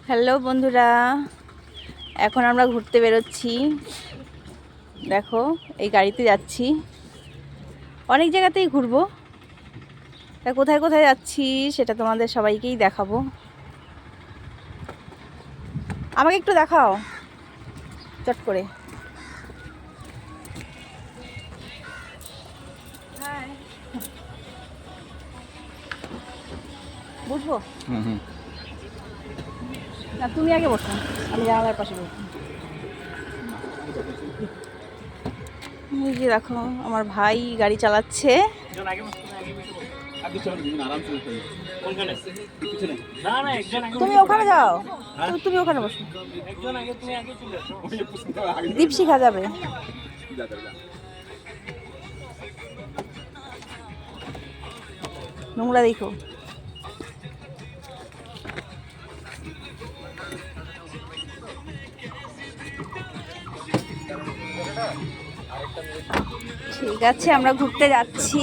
Hello বন্ধুরা, এখন আমরা ঘুরতে বেরোচ্ছি। দেখো, এই গাড়িতে যাচ্ছি, অনেক জায়গাতেই ঘুরবো। তা কোথায় কোথায় যাচ্ছি সেটা তোমাদের সবাইকেই দেখাবো। আমাকে একটু দেখাও চট করে। বুঝবো না, তুমি আগে বসো, আমি জানালার পাশে বসবো। এই যে দেখো, আমার ভাই গাড়ি চালাচ্ছে। তুমি ওখানে যাও, তুমি ওখানে বসো। দীপশিখা যাবে। নোংরা দেখো। ঠিক আছে, আমরা ঘুরতে যাচ্ছি।